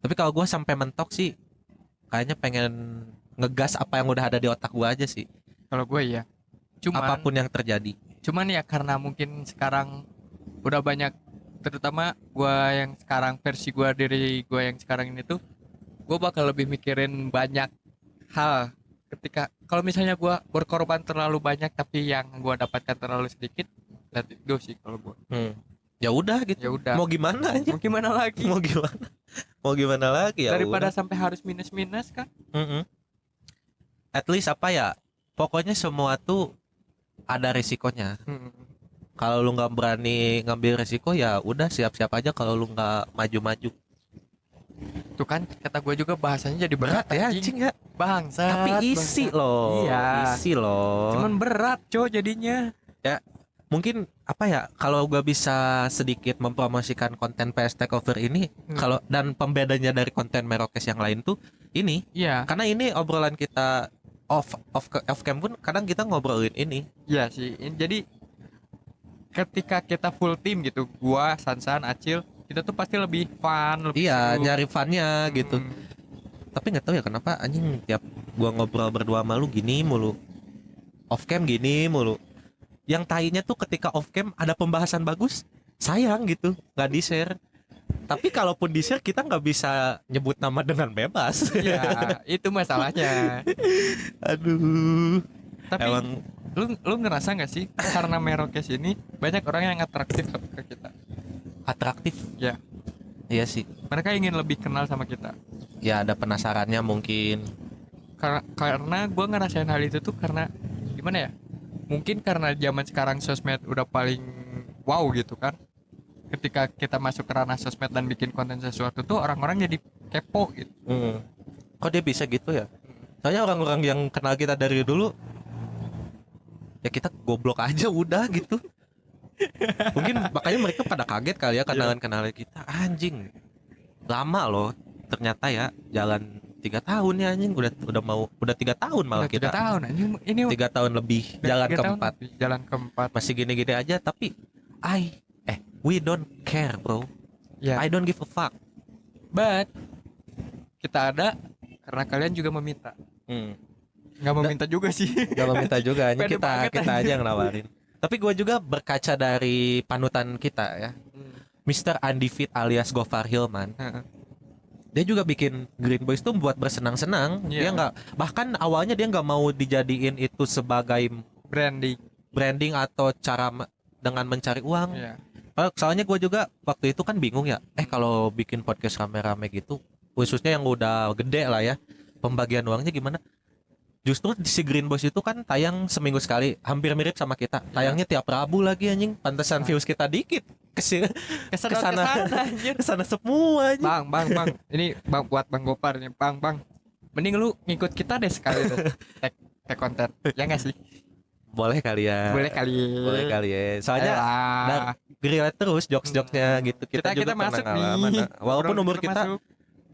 Tapi kalau gue sampai mentok sih, kayaknya pengen ngegas apa yang udah ada di otak gue aja sih. Kalau gue ya. Cuman apapun yang terjadi. cuman ya karena mungkin sekarang udah banyak, terutama gue yang sekarang, versi gue, diri gue yang sekarang ini tuh, gue bakal lebih mikirin banyak hal. Ketika kalau misalnya gue berkorban terlalu banyak tapi yang gue dapatkan terlalu sedikit, let it go sih kalau gue. Ya udah Ya gitu. udah, Mau gimana aja? mau gimana lagi, Mau gimana? Mau gimana lagi ya daripada udah. sampai harus minus-minus kan. Mm-mm. At least apa ya? Pokoknya semua tuh ada risikonya. Kalau lu nggak berani ngambil risiko ya udah siap-siap aja kalau lu nggak maju-maju. Tuh kan kata gue juga bahasanya jadi berat, Berat ya anjing ya. Bangsat. Tapi isi bangsat. loh. Iya. Isi loh. Cuman berat cow jadinya. Ya mungkin apa ya, kalau gua bisa sedikit mempromosikan konten PS Takeover ini, kalau dan pembedanya dari konten Merokes yang lain tuh ini, Iya. karena ini obrolan kita off cam pun kadang kita ngobrolin ini. Iya sih. Jadi ketika kita full tim gitu, gua, Sansan, Acil, kita tuh pasti lebih fun, lebih Iya, seru. nyari funnya gitu. Hmm. Tapi nggak tahu ya kenapa anjing tiap gua ngobrol berdua sama lu gini mulu, off cam gini mulu. Yang tainya tuh ketika off cam ada pembahasan bagus, sayang gitu nggak di share. Tapi kalaupun di share kita nggak bisa nyebut nama dengan bebas. Iya, itu masalahnya. Aduh. Tapi Emang lu ngerasa nggak sih karena Merokes ini banyak orang yang atraktif ke kita? atraktif. Ya, Iya sih. mereka ingin lebih kenal sama kita. Ya ada penasarannya mungkin. Karena gue ngerasain hal itu tuh karena gimana ya? Mungkin karena zaman sekarang sosmed udah paling wow gitu kan. Ketika kita masuk ke ranah sosmed dan bikin konten sesuatu tuh orang-orang jadi kepo gitu. Kok dia bisa gitu ya? Soalnya orang-orang yang kenal kita dari dulu, ya kita goblok aja udah gitu. Mungkin makanya mereka pada kaget kali ya kenalan kita. Anjing, lama loh ternyata ya, jalan 3 tahun ya anjing, udah 3 tahun malah Udah 3 kita. tahun anjing, ini 3 tahun lebih, udah jalan 3 tahun keempat. lebih, jalan keempat. Masih gini-gini aja tapi we don't care bro. Ya, I don't give a fuck. but kita ada karena kalian juga meminta. Nggak meminta juga sih. Gak meminta juga, hanya Pede banget, kita anjing. aja yang nawarin. Tapi gue juga berkaca dari panutan kita ya, Mr. Undefeat alias Gofar Hilman. Dia juga bikin Green Boys tuh buat bersenang-senang. Iya. Dia nggak, bahkan awalnya dia nggak mau dijadiin itu sebagai Branding. atau cara dengan mencari uang. Iya. Soalnya gue juga waktu itu kan bingung ya. Kalau bikin podcast rame-rame gitu, khususnya yang udah gede lah ya, pembagian uangnya gimana? Justru si Green Boys itu kan tayang seminggu sekali, hampir mirip sama kita. Tayangnya tiap Rabu lagi anjing. Pantesan views kita dikit. Kesana anjir. Kesana semua anjing. Bang. Ini Bang buat Bang Gopar nih, Bang. Mending lu ngikut kita deh sekali deh. Tag konten. Ya enggak sih? Boleh kali ya. Boleh kali. Ya. Soalnya relate terus jokes-jokesnya gitu. Kita juga pernah masuk ngalaman. nih. Walaupun umur Kita kita masuk.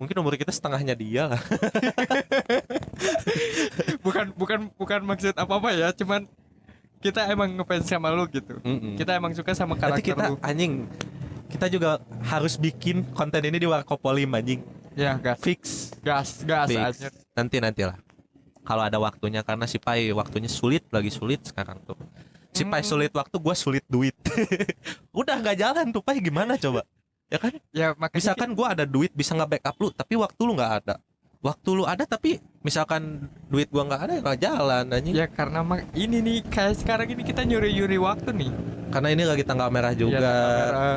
mungkin umur kita setengahnya dia lah. bukan maksud apa-apa ya, cuman kita emang ngefans sama lu gitu. Kita emang suka sama Nanti karakter kita lu. anjing, kita juga harus bikin konten ini di Warkopolim anjing. Ya, gas. Fix. Gas Fix. anjir. Nantilah. Kalau ada waktunya, karena si Pai waktunya lagi sulit sekarang tuh. Si Pai sulit waktu, gua sulit duit. Udah nggak jalan tuh Pai, gimana coba? Ya kan? Ya makanya Misalkan gua ada duit bisa nge-backup lu, tapi waktu lu nggak ada. Waktu lu ada tapi misalkan duit gua nggak ada ya nggak jalan anjing. ya karena ini nih kayak sekarang ini kita nyuri waktu nih. Karena ini lagi tanggal merah juga. Iya, tanggal merah.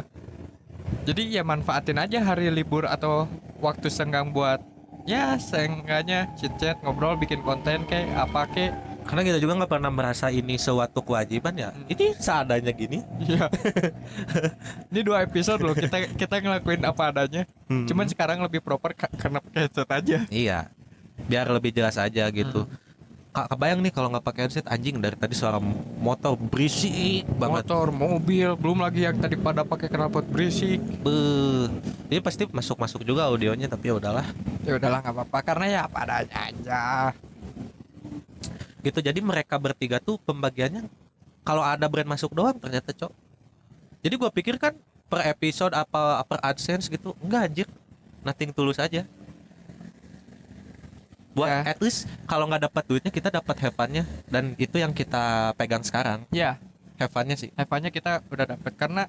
Jadi ya manfaatin aja hari libur atau waktu senggang buat ya seenggaknya chit-chat, ngobrol, bikin konten kayak apa kayak. Karena kita juga nggak pernah merasa ini suatu kewajiban ya. Ini seadanya gini. Iya. Ini 2 episode loh kita ngelakuin apa adanya. Cuman sekarang lebih proper karena pakai headset aja. Iya. Biar lebih jelas aja gitu. Kebayang nih kalau nggak pakai headset anjing, dari tadi suara motor berisik banget. Motor, mobil, belum lagi yang tadi pada pakai knalpot berisik. Ini pasti masuk juga audionya, tapi ya udahlah. Ya udahlah nggak apa-apa karena ya apa adanya aja. Gitu, jadi mereka bertiga tuh pembagiannya kalau ada brand masuk doang ternyata cok. Jadi gua pikir kan per episode apa per AdSense gitu, enggak anjir, nothing tulus aja. Buat Ya. at least kalau nggak dapat duitnya kita dapat have fun-nya, dan itu yang kita pegang sekarang, Ya, have fun-nya sih. have fun-nya kita udah dapet. Karena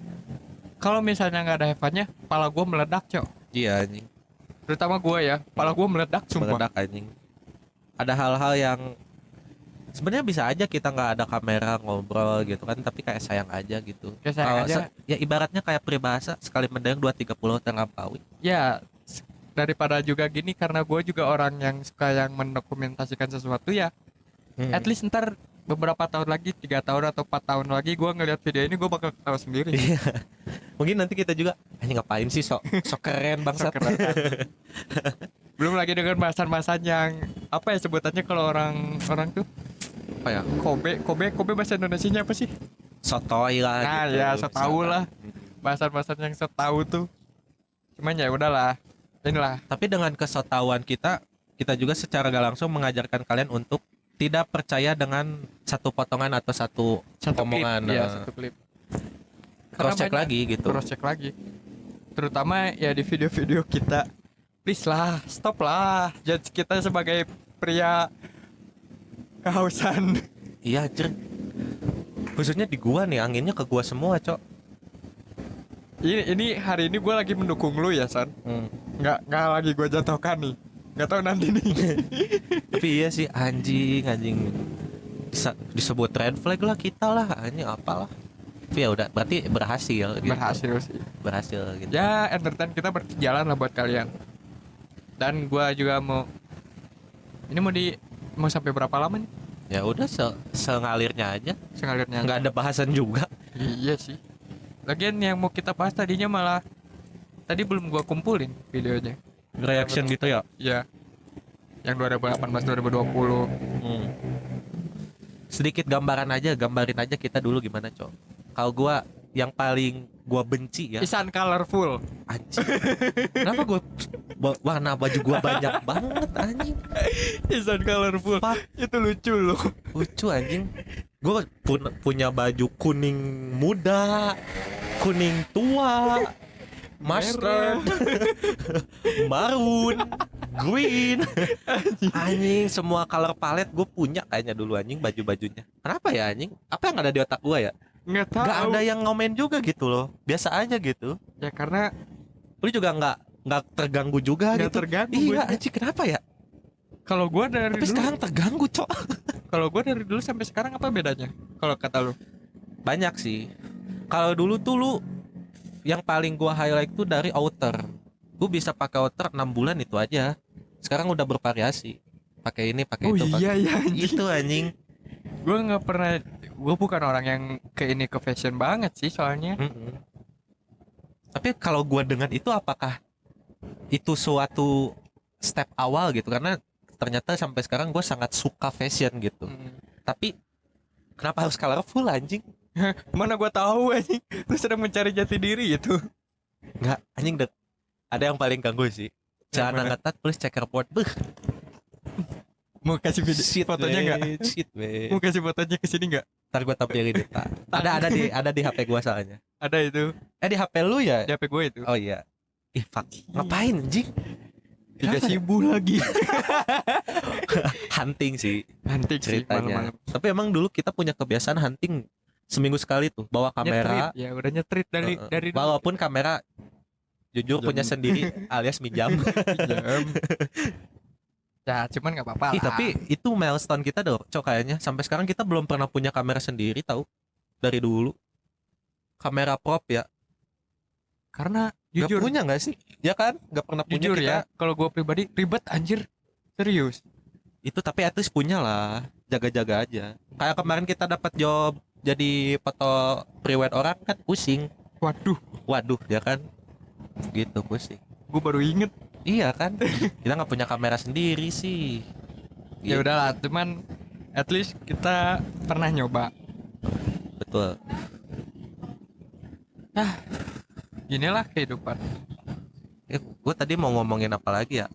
kalau misalnya nggak ada have fun-nya, kepala gue meledak, Cok. Iya anjing, Terutama gue ya, kepala gue meledak sumpah. meledak anjing. Ada hal-hal yang sebenarnya bisa aja kita nggak ada kamera ngobrol gitu kan, tapi kayak sayang aja gitu. Kayak sayang Kalau aja. ya ibaratnya kayak peribahasa, sekali mendayung 230 terlampaui. Ya, daripada juga gini, karena gue juga orang yang suka yang mendokumentasikan sesuatu ya. Hmm. At least ntar beberapa tahun lagi, 3 tahun atau 4 tahun lagi, gue ngeliat video ini gue bakal ketawa sendiri. Iya. Mungkin nanti kita juga anjing ngapain sih sok sok keren bangsat. Keren. Belum lagi dengan bahasan-bahasan yang apa ya sebutannya kalau orang tuh Apa ya? Kobe bahasa Indonesianya apa sih? Sotoy lah Nah gitu. ya setahu lah, bahasan-bahasan yang setahu tuh. Cuman ya udahlah, inilah. Tapi dengan kesotauan kita juga secara gak langsung mengajarkan kalian untuk tidak percaya dengan satu potongan atau satu omongan. Iya, satu klip. Cross check lagi gitu. Cross check lagi. Terutama ya di video-video kita. Please lah, stop lah. Judge kita sebagai pria kehausan. Iya anjir. Khususnya di gua nih, anginnya ke gua semua, Cok. Ini hari ini gue lagi mendukung lu ya, San. Nggak lagi gue jatuhkan nih. Nggak tahu nanti nih. Tapi iya sih anjing. Disebut red flag lah kita lah, anjing apalah. Tapi ya udah, berarti berhasil gitu. Berhasil sih. Berhasil gitu. Ya, entertain kita berjalan lah buat kalian. Dan gue juga ini mau sampai berapa lama nih? Ya udah sengalirnya aja. Sengalirnya. Nggak ada bahasan juga. Iya sih. Lagian yang mau kita bahas tadinya malah tadi belum gua kumpulin videonya. Reaction gitu ya. Iya. Yang 2018 2020. Sedikit gambarin aja kita dulu gimana, Cok. Kalau gua yang paling gua benci ya, Isan colorful. anjing. Kenapa gua warna baju gua banyak banget anjing. Isan colorful. Fuck. Itu lucu loh. Lucu anjing. Gue punya baju kuning muda, kuning tua, mustard, maroon, green, anjing semua color palette gue punya kayaknya dulu anjing baju-bajunya. Kenapa ya anjing? Apa yang ada di otak gue ya? Nggak tahu. Gak ada yang ngomen juga gitu loh. Biasa aja gitu. Ya karena Lu juga nggak terganggu juga nggak gitu. terganggu. Iya gue. anjing kenapa ya? Kalau gua dari Tapi dulu, sekarang terganggu, Cok. kalau gua dari dulu sampai sekarang apa bedanya? Kalau kata lu? Banyak sih. Kalau dulu tuh lu yang paling gua highlight tuh dari outer. Gua bisa pakai outer 6 bulan itu aja. Sekarang udah bervariasi. Pakai ini, pakai Oh itu, pakai iya ya anjing. itu anjing. Gue nggak pernah, gue bukan orang yang ke fashion banget sih soalnya. Mm-mm. Tapi kalau gua dengan itu apakah itu suatu step awal gitu, karena ternyata sampai sekarang gua sangat suka fashion gitu. Tapi kenapa harus colorful anjing? Mana gue tahu anjing, lu sedang mencari jati diri itu. Enggak, anjing ada yang paling ganggu sih. Celana ngetat plus checkerboard. Beuh, Mau kasih video shit, fotonya nggak? Shit, man. Mau kasih fotonya ke sini nggak? Ntar gua tampilin deh, Pak. Ada di HP gua soalnya. Ada itu Di HP lu ya? di HP gue itu. Oh iya. Ih, fuck. Ngapain anjing? 3.000 lagi. Hunting sih Hunting sih ceritanya. malam-malam. Tapi emang dulu kita punya kebiasaan hunting seminggu sekali tuh, bawa kamera. Nyetrit, ya udah nyetrit dari dulu. Walaupun kamera jujur Jam. punya sendiri alias minjam. Jam. Ya cuman nggak apa-apa Ih, lah. tapi itu milestone kita dong, Cok, kayaknya. Sampai sekarang kita belum pernah punya kamera sendiri tahu. Dari dulu. Kamera prop ya. Karena Gak jujur, punya gak sih? Ya kan? Gak pernah punya jujur kita. ya, kalau gue pribadi ribet anjir, serius. Itu tapi at least punya lah. Jaga-jaga aja. Kayak kemarin kita dapat job jadi foto prewed orang kan pusing. Waduh, Ya kan? Gitu pusing. gue baru inget. Iya kan? Kita nggak punya kamera sendiri sih. Ya udahlah, cuman at least kita pernah nyoba. Betul. Inilah kehidupan. Gue tadi mau ngomongin apa lagi ya?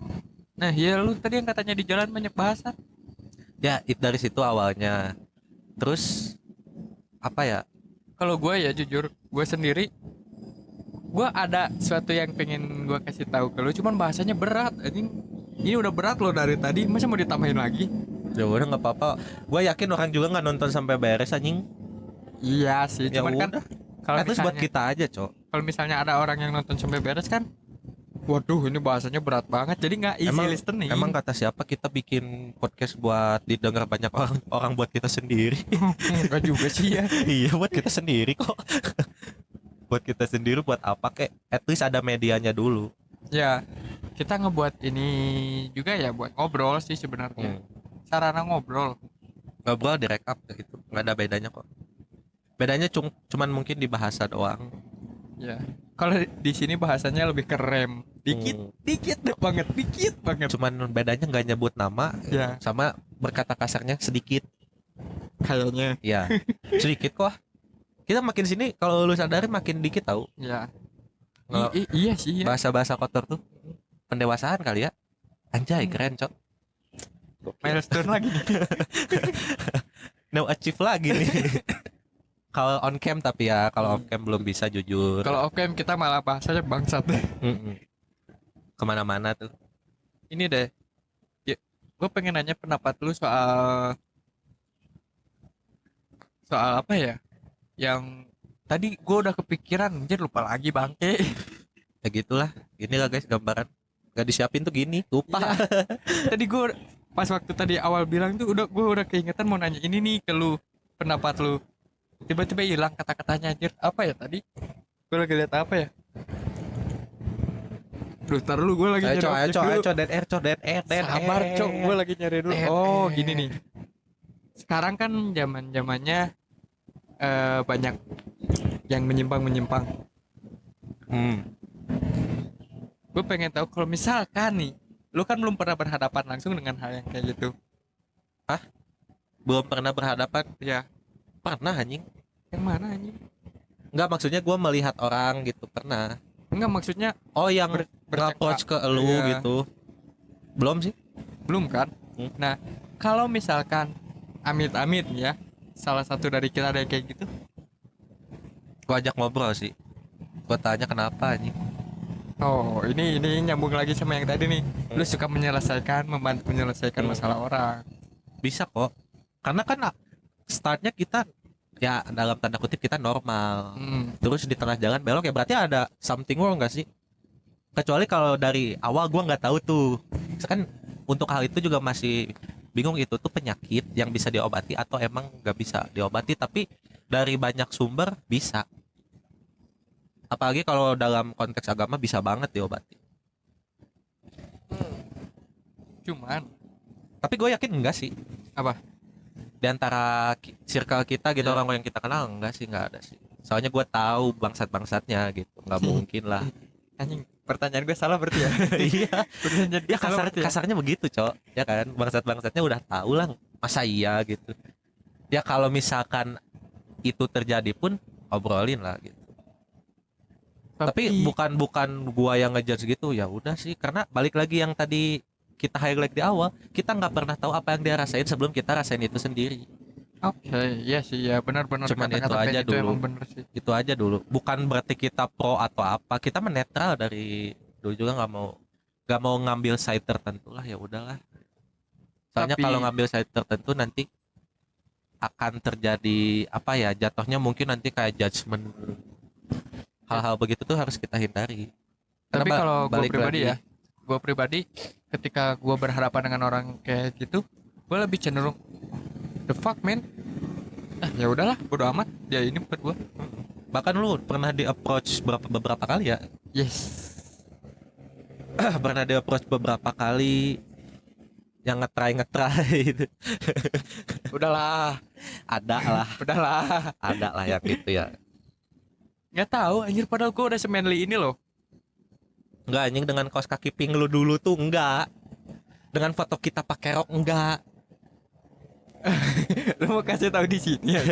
Nah, ya lu tadi yang katanya di jalan banyak bahasa. Ya, dari situ awalnya. Terus apa ya? Kalau gue ya jujur, gue sendiri, gue ada sesuatu yang pengen gue kasih tahu ke lu, cuman bahasanya berat, anjing. Ini udah berat loh dari tadi, masa mau ditambahin lagi? Ya udah nggak apa-apa. Gue yakin orang juga nggak nonton sampai beres anjing. Iya sih, Ya cuman kan udah. kalau At least buat misalnya kita aja, Cok. kalau misalnya ada orang yang nonton sampai beres kan, waduh ini bahasanya berat banget, jadi nggak easy Emang listening. emang kata siapa kita bikin podcast buat didengar banyak orang orang buat kita sendiri. Enggak juga sih ya. Iya buat kita sendiri kok. Buat kita sendiri buat apa kek? At least ada medianya dulu. Ya, kita ngebuat ini juga ya buat ngobrol sih sebenarnya. Sarana ngobrol. Ngobrol direkap gitu. Nggak ada bedanya kok. Bedanya cuman mungkin di bahasa doang. Ya. Kalau di sini bahasanya lebih keren. Dikit, dikit banget, dikit banget. Cuman bedanya nggak nyebut nama Ya, sama berkata kasarnya sedikit. kayaknya. Ya, sedikit kok. Kita makin sini kalau lu sadarin makin dikit tahu. Ya. Kalau Iya sih ya. bahasa-bahasa kotor tuh pendewasaan kali ya. Anjay, keren, Cok. Milestone lagi nih. No achieve lagi nih. Kalau on cam tapi ya, kalau off cam belum bisa jujur. Kalau off cam kita malah bahasanya bangsat. Mm-mm. Kemana-mana tuh. Ini deh. Ya, gue pengen nanya pendapat lu soal soal apa ya? Yang tadi gue udah kepikiran, anjir lupa lagi bangke. Ya gitulah. Inilah guys gambaran. Gak disiapin tuh gini, lupa. Iya. Tadi gue pas waktu tadi awal bilang tuh gue udah keingetan mau nanya ini nih ke lu, pendapat lu. Tiba-tiba hilang kata-katanya anjir. Apa ya tadi? Gue lagi lihat apa ya? Duh, tar lu gue lagi Ayo, nyari objek dulu. dead air. Sabar, Cok, gue lagi nyari dulu. Oh, gini nih. Sekarang kan zaman-zamannya banyak yang menyimpang-menyimpang. Gue pengen tahu kalau misalkan nih, lu kan belum pernah berhadapan langsung dengan hal yang kayak gitu. Belum pernah berhadapan. Ya, Pernah anjing. yang mana anjing? Enggak, maksudnya gue melihat orang gitu, pernah. Enggak, maksudnya Oh, yang bercakap. approach ke lu Iya. gitu. Belum sih. Belum kan? Nah, kalau misalkan amit-amit nih ya, salah satu dari kita ada yang kayak gitu, Gue ajak ngobrol sih. Gue tanya kenapa anjing. oh ini nyambung lagi sama yang tadi nih. Lu suka membantu menyelesaikan masalah orang. Bisa kok. Karena kan startnya kita ya dalam tanda kutip kita normal. Terus di tengah jalan belok ya berarti ada something wrong gak sih? Kecuali kalau dari awal gua nggak tahu tuh. Kan untuk hal itu juga masih bingung itu tuh penyakit yang bisa diobati atau emang nggak bisa diobati, tapi dari banyak sumber bisa. Apalagi kalau dalam konteks agama bisa banget diobati. Cuman Tapi gue yakin enggak sih. apa? Di antara circle kita gitu, Ya. orang yang kita kenal enggak sih, enggak ada sih. Soalnya gue tahu bangsat-bangsatnya gitu, nggak mungkin lah. Anjing, pertanyaan gue salah berarti ya? Iya, Pertanyaan gue ya salah berarti ya? kasarnya begitu, Cok. Ya kan, bangsat-bangsatnya udah tahu lah, masa iya gitu. Ya kalau misalkan itu terjadi pun obrolin lah gitu. Tapi bukan gua yang ngejudge gitu, ya udah sih, karena balik lagi yang tadi kita highlight di awal, kita nggak pernah tahu apa yang dia rasain sebelum kita rasain itu sendiri. Oke, iya sih ya, benar-benar Cuman itu kata-kata aja kayak gitu dulu. emang bener sih. Itu aja dulu, bukan berarti kita pro atau apa, kita menetral dari dulu juga, nggak mau ngambil side tertentu lah, ya udahlah. Soalnya Tapi- kalau ngambil side tertentu nanti akan terjadi apa ya, jatuhnya mungkin nanti kayak judgement. Hal-hal begitu tuh harus kita hindari. Tapi Karena kalau gue balik pribadi lagi, ya, gue pribadi ketika gue berhadapan dengan orang kayak gitu, gue lebih cenderung the fuck man. Ya udahlah, bodo amat. Ya ini buat gue. bahkan lu pernah di approach beberapa kali ya. Yes. Pernah di approach beberapa kali yang ngetry gitu. Udahlah, udahlah. Ada lah yang gitu ya. Nggak tahu, anjir padahal gue udah semanly ini loh. Enggak anjing, dengan kaos kaki pink lu dulu tuh enggak. Dengan foto kita pakai rok enggak. Lu mau kasih tahu di sini ya.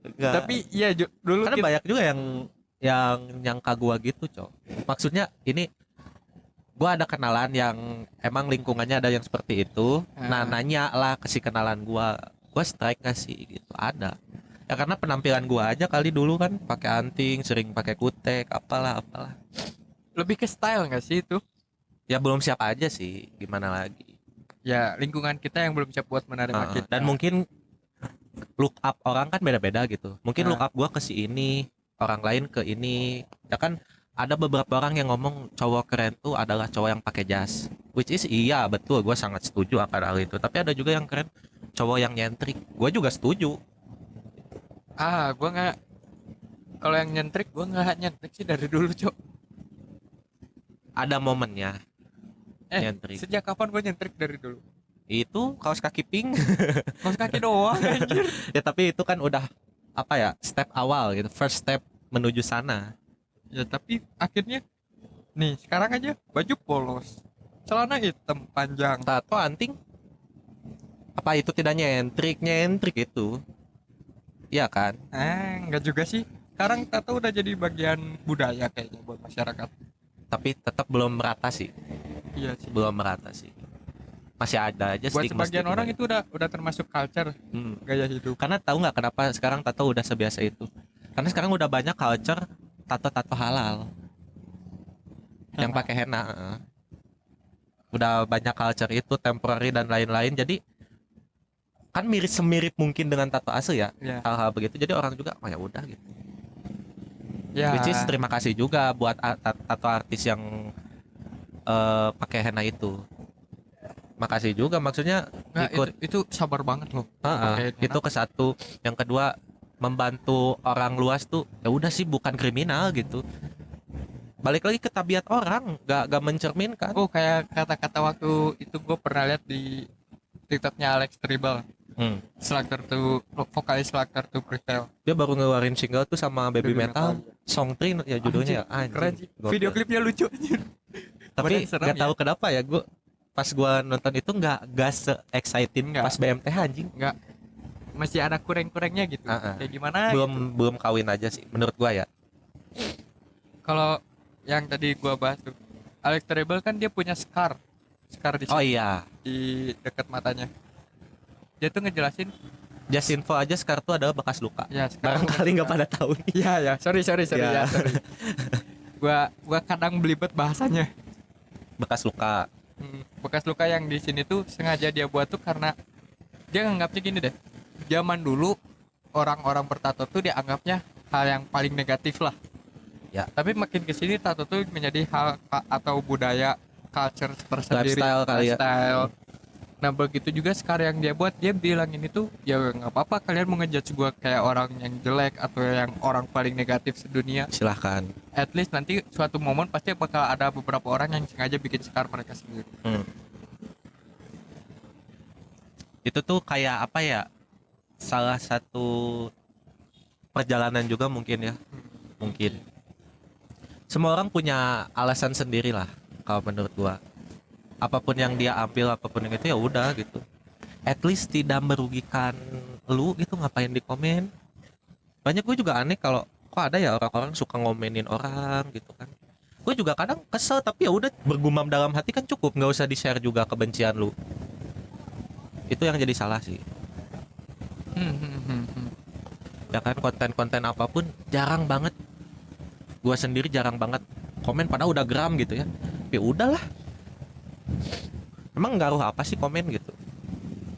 Enggak. Tapi ya dulu Karena banyak juga yang nyangka gua gitu, Cok. Maksudnya ini gua ada kenalan yang emang lingkungannya ada yang seperti itu. Nah, nanya lah ke si kenalan gua strike gak sih gitu. Ada. Ya karena penampilan gua aja kali dulu kan pakai anting, sering pakai kutek, apalah. lebih ke style nggak sih itu? Ya belum siap aja sih, gimana lagi. Ya lingkungan kita yang belum siap buat menerima kita. Dan mungkin look up orang kan beda-beda gitu. Mungkin look Nah, up gua ke si ini, orang lain ke ini. Ya kan ada beberapa orang yang ngomong cowok keren tuh adalah cowok yang pakai jas. Which is iya betul, gua sangat setuju akan hal itu. Tapi ada juga yang keren cowok yang nyentrik. Gua juga setuju. gua nggak, kalau yang nyentrik gua nggak nyentrik sih dari dulu, Cok. Ada momennya nyentrik. Sejak kapan gua nyentrik dari dulu? Itu kaos kaki pink. Kaos kaki doang anjir. Ya tapi itu kan udah apa ya, step awal gitu, first step menuju sana. Ya tapi akhirnya nih sekarang aja baju polos, celana hitam panjang. Tato anting, apa itu tidak nyentrik? Nyentrik itu ya kan. Enggak juga sih. Sekarang tato udah jadi bagian budaya kayaknya buat masyarakat. Tapi tetap belum merata sih, Iya sih. belum merata sih, masih ada aja Buat stigma sebagian orang itu udah termasuk culture, gaya hidup. Karena tahu nggak kenapa sekarang tato udah sebiasa itu? Karena sekarang udah banyak culture tato-tato halal yang pakai henna. Udah banyak culture itu temporary dan lain-lain. Jadi kan mirip semirip mungkin dengan tato asli ya. Ya. Hal-hal begitu. Jadi orang juga oh ya udah gitu. Ya. Which is terima kasih juga buat tato artis yang pakai henna itu. Makasih juga, maksudnya Nggak, ikut itu sabar banget loh. Pakai itu ke satu. Yang kedua membantu orang luas tuh ya udah sih, bukan kriminal gitu. Balik lagi ke tabiat orang, gak mencerminkan. Oh, kayak kata-kata waktu itu gue pernah lihat di TikToknya Alex Tribal. Slugter to vokalis Slugter to Prevail. Dia baru ngeluarin single tuh sama Baby Metal, Song 3 ya judulnya. Anjing, keren sih. Gokil. Video klipnya lucu anjir. Tapi Badan serem nggak tahu kenapa ya, pas gua nonton itu nggak se excited Nggak. pas BMTH anjing. Enggak, masih ada kurang-kurangnya gitu. Kayak gimana? Belum kawin aja sih menurut gua ya. Kalau yang tadi gua bahas tuh, Alex Trebel kan dia punya scar di Oh sini, iya, di dekat matanya. Dia tuh ngejelasin, just info aja, sekarang tuh adalah bekas luka. ya sekarang Barangkali nggak pada tahu nih. Iya ya, sorry Ya. ya, sorry. Gua kadang belibet bahasanya. Bekas luka. Bekas luka yang di sini tuh sengaja dia buat tuh karena dia nganggapnya gini deh. Zaman dulu orang-orang bertato tuh dianggapnya hal yang paling negatif lah. Ya. Tapi makin kesini tato tuh menjadi hal atau budaya, culture tersendiri, Lifestyle kali ya. lifestyle. Nah begitu juga sekarang yang dia buat, dia bilang ini tuh ya nggak apa-apa kalian mau ngejudge gue kayak orang yang jelek atau yang orang paling negatif sedunia. Silahkan. At least nanti suatu momen pasti bakal ada beberapa orang yang sengaja bikin scar mereka sendiri. Itu tuh kayak apa ya, salah satu perjalanan juga mungkin ya. Mungkin semua orang punya alasan sendiri lah kalau menurut gua. Apapun yang dia ambil, apapun yang itu ya udah gitu. At least tidak merugikan lu gitu, ngapain di komen. Banyak gue juga aneh kalau kok ada ya orang-orang suka ngomenin orang gitu kan. Gue juga kadang kesel, tapi ya udah bergumam dalam hati kan cukup, nggak usah di-share juga kebencian lu. Itu yang jadi salah sih. Ya kan, konten-konten apapun jarang banget. Gua sendiri jarang banget komen, padahal udah gram gitu ya. Ya udahlah. Emang ngaruh apa sih komen gitu?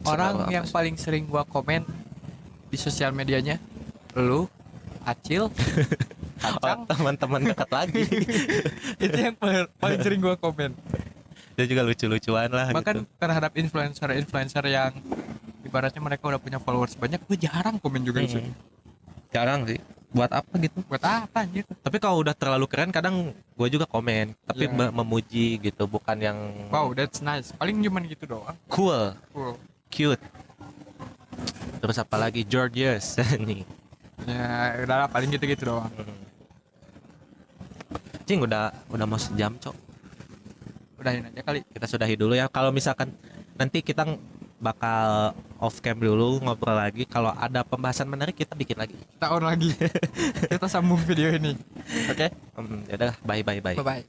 Orang yang paling sering gua komen di sosial medianya, lu, Acil, Kacang, teman-teman dekat lagi. itu yang paling sering gua komen. Dia juga lucu-lucuan lah Bahkan gitu. terhadap influencer yang ibaratnya mereka udah punya followers banyak, gue jarang komen juga di situ. Jarang sih. Buat apa gitu? Buat apa anjir? Tapi kalau udah terlalu keren kadang gue juga komen, tapi Ya. memuji gitu, bukan yang Wow, that's nice. Paling cuman gitu doang. cool, Cool. cute. Terus apa lagi, Georgious nih. Ya udah paling gitu-gitu doang. Cing, udah mau sejam, Cok. Udahin aja kali. Kita sudahi dulu ya. Kalau misalkan nanti kita bakal off cam dulu, ngobrol lagi. Kalau ada pembahasan menarik kita bikin lagi. Kita on lagi. Kita sambung video ini. Oke? Ya udah, bye. Bye bye.